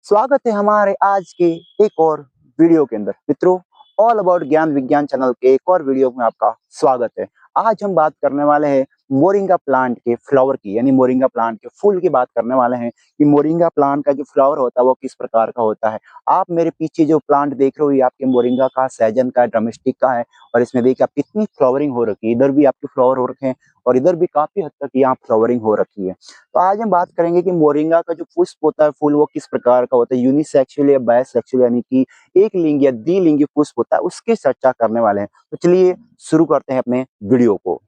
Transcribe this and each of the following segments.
स्वागत है हमारे आज के एक और वीडियो के अंदर। मित्रों, ऑल अबाउट ज्ञान विज्ञान चैनल के एक और वीडियो में आपका स्वागत है। आज हम बात करने वाले हैं मोरिंगा प्लांट के फ्लावर की, यानी मोरिंगा प्लांट के फूल की बात करने वाले हैं कि मोरिंगा प्लांट का जो फ्लावर होता है वो किस प्रकार का होता है। आप मेरे पीछे जो प्लांट देख रहे हो ये आपके मोरिंगा का, सहजन का, ड्रमस्टिक का है। और इसमें देखिए आप कितनी फ्लावरिंग हो रखी है, इधर भी आपके फ्लावर हो रखे हैं और इधर भी काफी हद तक यहाँ फ्लावरिंग हो रखी है। तो आज हम बात करेंगे कि मोरिंगा का जो पुष्प होता है, फूल, वो किस प्रकार का होता है, यूनिसेक्सुअल या बायसेक्सुअल, यानी कि एक लिंग या द्विलिंगी पुष्प होता है, उसकी चर्चा करने वाले हैं। तो चलिए शुरू करते हैं अपने वीडियो को।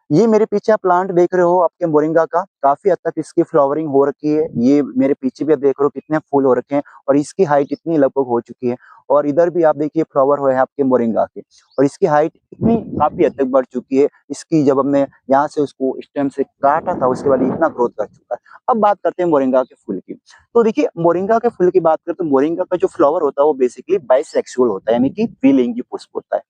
ये मेरे पीछे आप प्लांट देख रहे हो आपके मोरिंगा का, काफी हद तक इसकी फ्लावरिंग हो रखी है। ये मेरे पीछे भी आप देख रहे हो कितने फूल हो रखे हैं और इसकी हाइट इतनी लगभग हो चुकी है। और इधर भी आप देखिए फ्लावर हुए हैं आपके मोरिंगा के और इसकी हाइट इतनी काफी हद तक बढ़ चुकी है। इसकी जब हमने यहाँ से उसको स्टेम से काटा था उसके बाद इतना ग्रोथ कर चुका है। अब बात करते हैं मोरिंगा के फूल की। तो देखिए मोरिंगा के फूल की बात करें तो मोरिंगा का जो फ्लावर होता है वो बेसिकली बाइसेक्सुअल होता है, यानी कि द्विलिंगी पुष्प होता है।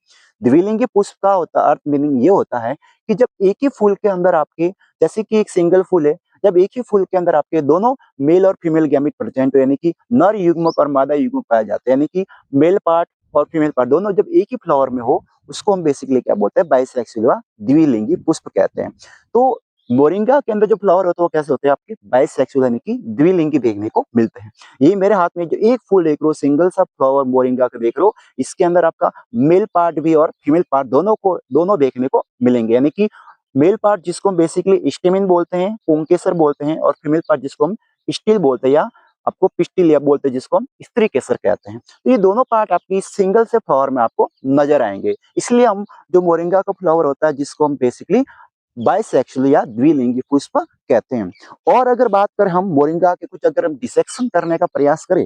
द्विलिंगी पुष्प का होता अर्थ मीनिंग ये होता है कि जब एक ही फूल के अंदर आपके, जैसे कि एक सिंगल फूल है, जब एक ही फूल के अंदर आपके दोनों मेल और फीमेल गैमेट प्रेजेंट हो, यानी कि नर युग्मक और मादा युग्मक पाया जाता है, यानी कि मेल पार्ट और फीमेल पार्ट दोनों जब एक ही फ्लावर में हो, उसको हम बेसिकली क्या बोलते हैं, बाइसेक्सुअल वा द्विलिंगी पुष्प कहते हैं। तो मोरिंगा के अंदर जो फ्लावर होते हैं वो कैसे होते हैं, आपके बाइसेक्सुअल यानी कि द्विलिंगी देखने को मिलते हैं। ये मेरे हाथ में जो एक फूल देख रहे हो, सिंगल सा फ्लावर मोरिंगा का देख रहे हो, इसके अंदर आपका मेल पार्ट भी और फीमेल पार्ट दोनों देखने को मिलेंगे, यानी कि मेल पार्ट जिसको हम बेसिकली स्टेमिन बोलते हैं, पुंकेसर बोलते हैं, और फीमेल पार्ट जिसको हम स्टिल बोलते हैं या आपको पिस्टिल या बोलते हैं जिसको हम स्त्री केसर कहते हैं। तो ये दोनों पार्ट आपकी सिंगल से फ्लावर में आपको नजर आएंगे। इसलिए हम जो मोरिंगा का फ्लावर होता है जिसको हम बेसिकली बाइसेक्सुअल या द्विलिंगी पुष्प कहते हैं। और अगर बात करें हम मोरिंगा के कुछ, अगर हम डिसेक्शन करने का प्रयास करें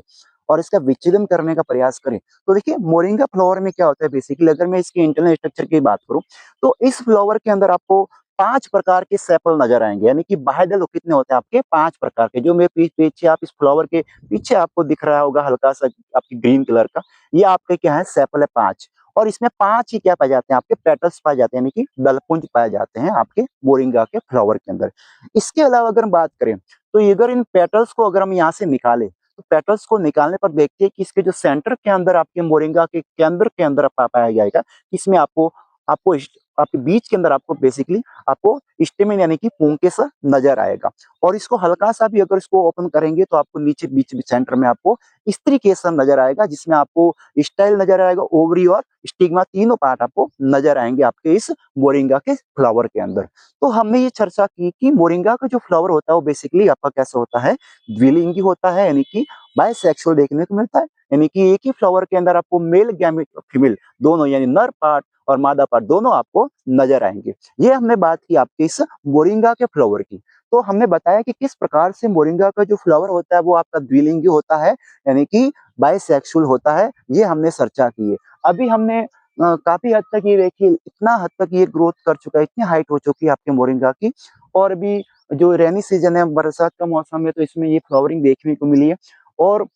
और इसका विच्छेदन करने का प्रयास करें तो देखिए मोरिंगा फ्लावर में क्या होता है बेसिकली, अगर मैं इसके इंटरनल स्ट्रक्चर की बात करूं तो इस फ्लावर के अंदर आपको 5 प्रकार के सेपल नजर आएंगे, यानी कि बाह्यदल कितने होते हैं आपके, 5 प्रकार के। जो मेरे पीछे आप इस फ्लावर के पीछे आपको दिख रहा होगा हल्का सा आपकी ग्रीन कलर का, ये आपके क्या है, सेपल है 5। और इसमें 5 ही क्या पाए जाते हैं, आपके पेटल्स पाए जाते हैं, यानी कि दलपुंज पाए जाते हैं आपके मोरिंगा के फ्लावर के अंदर। इसके अलावा अगर हम बात करें तो अगर इन पेटल्स को अगर हम यहाँ से निकालें तो पेटल्स को निकालने पर देखते हैं कि इसके जो सेंटर के अंदर आपके मोरिंगा के केंद्र के अंदर पाया जाएगा, इसमें आपको आपको आपके बीच के अंदर आपको बेसिकली आपको स्टेमिन यानी कि पुंकेसर नजर आएगा। और इसको हल्का सा भी अगर इसको ओपन करेंगे तो आपको नीचे बीच सेंटर में आपको स्त्री केसर नजर आएगा, जिसमें आपको स्टाइल नजर आएगा, ओवरी और स्टिग्मा, तीनों पार्ट आपको नजर आएंगे आपके इस मोरिंगा के फ्लावर के अंदर। तो हमने ये चर्चा की कि मोरिंगा का जो फ्लावर होता है वो बेसिकली आपका कैसे होता है, द्विलिंगी होता है, यानी कि बाइसेक्सुअल देखने को मिलता है, यानी कि एक ही फ्लावर के अंदर आपको मेल गैमेट और फीमेल दोनों, यानी नर पार्ट और मादा पार्ट दोनों आपको नजर आएंगे। ये हमने बात की आपके इस मोरिंगा के फ्लावर की। तो हमने बताया कि किस प्रकार से मोरिंगा का जो फ्लावर होता है वो आपका द्विलिंगी होता है, यानी कि बाइसेक्सुअल होता है, ये हमने चर्चा की है। अभी हमने काफी हद तक ये देखिए, इतना हद तक ये ग्रोथ कर चुका है, इतनी हाइट हो चुकी है आपके मोरिंगा की। और अभी जो रेनी सीजन है, बरसात का मौसम है, तो इसमें ये फ्लावरिंग देखने को मिली है। और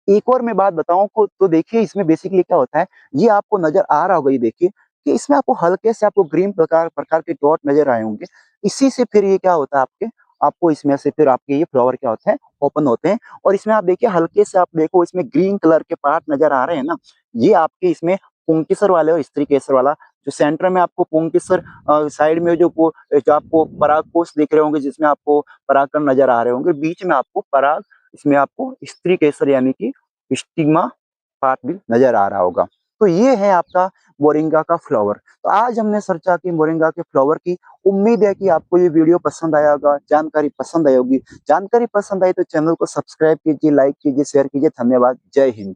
एक और मैं बात बताऊं को तो देखिए इसमें बेसिकली क्या होता है, ये आपको नजर आ रहा होगा, ये देखिए कि इसमें आपको हल्के से आपको ग्रीन प्रकार प्रकार के डॉट नजर आए होंगे। इसी से फिर ये क्या होता है आपके, आपको इसमें से फिर आपके ये फ्लावर क्या होते हैं, ओपन होते हैं। और इसमें आप देखिए हल्के से आप देखो इसमें ग्रीन कलर के पार्ट नजर आ रहे हैं ना, ये आपके इसमें पुंकेसर वाले और स्त्री केसर वाला, जो सेंटर में आपको पुंकेसर, साइड में जो आपको परागकोश दिख रहे होंगे जिसमें आपको परागकण नजर आ रहे होंगे, बीच में आपको पराग, इसमें आपको स्त्री केसर यानी कि स्टिग्मा पार्ट भी नजर आ रहा होगा। तो ये है आपका मोरिंगा का फ्लावर। तो आज हमने चर्चा की मोरिंगा के फ्लावर की। उम्मीद है कि आपको ये वीडियो पसंद आया होगा, जानकारी पसंद आई होगी। जानकारी पसंद आई तो चैनल को सब्सक्राइब कीजिए, लाइक कीजिए, शेयर कीजिए। धन्यवाद। जय हिंद।